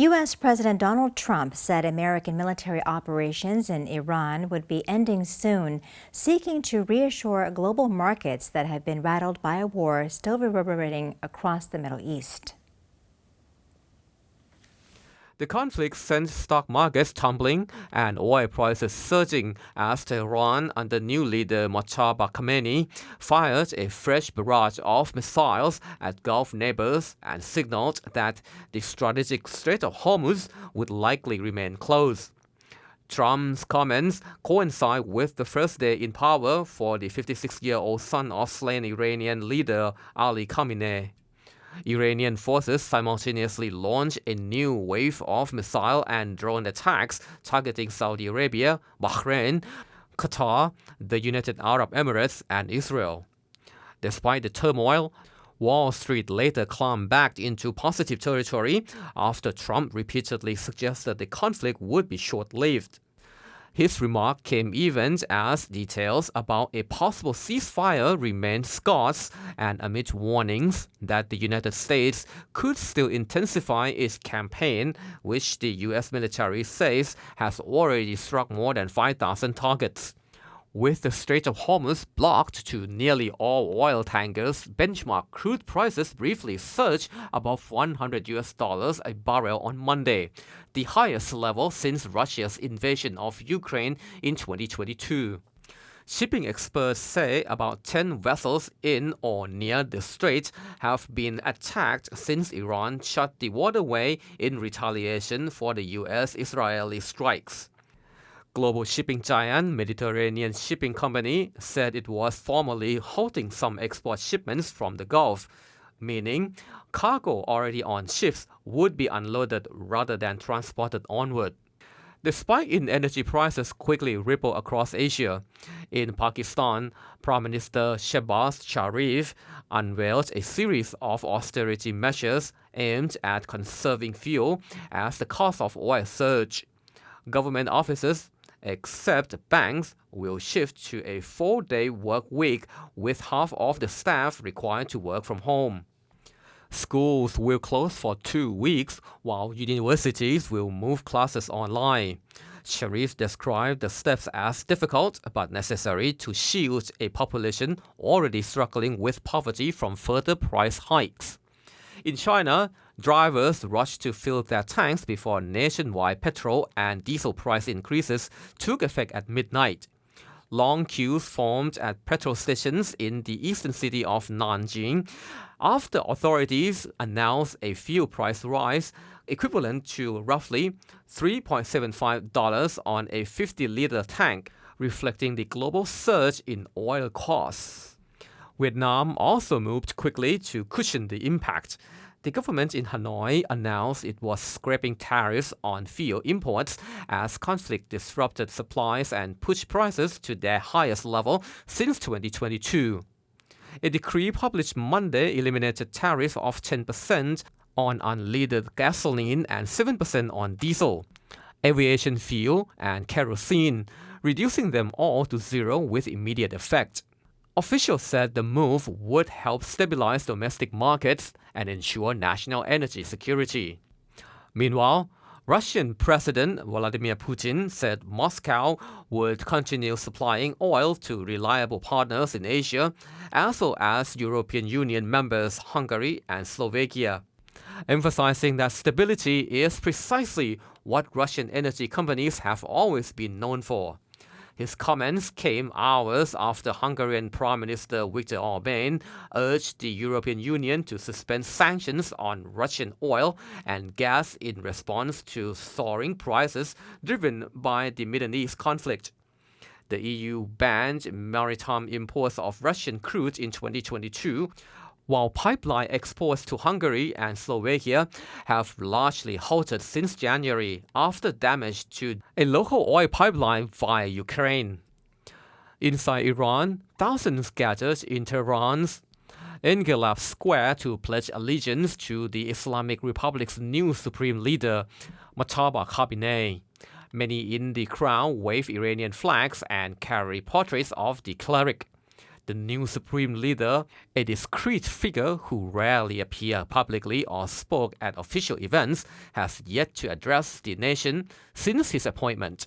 U.S. President Donald Trump said American military operations in Iran would be ending soon, seeking to reassure global markets that have been rattled by a war still reverberating across the Middle East. The conflict sent stock markets tumbling and oil prices surging as Tehran, under new leader Mojtaba Khamenei, fired a fresh barrage of missiles at Gulf neighbors and signaled that the strategic Strait of Hormuz would likely remain closed. Trump's comments coincide with the first day in power for the 56-year-old son of slain Iranian leader Ali Khamenei. Iranian forces simultaneously launched a new wave of missile and drone attacks targeting Saudi Arabia, Bahrain, Qatar, the United Arab Emirates, and Israel. Despite the turmoil, Wall Street later climbed back into positive territory after Trump repeatedly suggested the conflict would be short-lived. His remark came even as details about a possible ceasefire remained scarce and amid warnings that the United States could still intensify its campaign, which the U.S. military says has already struck more than 5,000 targets. With the Strait of Hormuz blocked to nearly all oil tankers, benchmark crude prices briefly surged above $100 a barrel on Monday, the highest level since Russia's invasion of Ukraine in 2022. Shipping experts say about 10 vessels in or near the strait have been attacked since Iran shut the waterway in retaliation for the U.S.-Israeli strikes. Global shipping giant Mediterranean Shipping Company said it was formally halting some export shipments from the Gulf, meaning cargo already on ships would be unloaded rather than transported onward. The spike in energy prices quickly rippled across Asia. In Pakistan, Prime Minister Shehbaz Sharif unveiled a series of austerity measures aimed at conserving fuel as the cost of oil surged. Government offices, except banks, will shift to a 4-day work week with half of the staff required to work from home. Schools will close for 2 weeks, while universities will move classes online. Sharif described the steps as difficult but necessary to shield a population already struggling with poverty from further price hikes. In China, drivers rushed to fill their tanks before nationwide petrol and diesel price increases took effect at midnight. Long queues formed at petrol stations in the eastern city of Nanjing after authorities announced a fuel price rise equivalent to roughly $3.75 on a 50-liter tank, reflecting the global surge in oil costs. Vietnam also moved quickly to cushion the impact. The government in Hanoi announced it was scrapping tariffs on fuel imports as conflict disrupted supplies and pushed prices to their highest level since 2022. A decree published Monday eliminated tariffs of 10% on unleaded gasoline and 7% on diesel, aviation fuel, and kerosene, reducing them all to zero with immediate effect. Officials said the move would help stabilize domestic markets and ensure national energy security. Meanwhile, Russian President Vladimir Putin said Moscow would continue supplying oil to reliable partners in Asia, as well as European Union members Hungary and Slovakia, emphasizing that stability is precisely what Russian energy companies have always been known for. His comments came hours after Hungarian Prime Minister Viktor Orbán urged the European Union to suspend sanctions on Russian oil and gas in response to soaring prices driven by the Middle East conflict. The EU banned maritime imports of Russian crude in 2022, while pipeline exports to Hungary and Slovakia have largely halted since January after damage to a local oil pipeline via Ukraine. Inside Iran, thousands gathered in Tehran's Engilab Square to pledge allegiance to the Islamic Republic's new supreme leader, Mojtaba Khamenei. Many in the crowd wave Iranian flags and carry portraits of the cleric. The new supreme leader, a discreet figure who rarely appeared publicly or spoke at official events, has yet to address the nation since his appointment.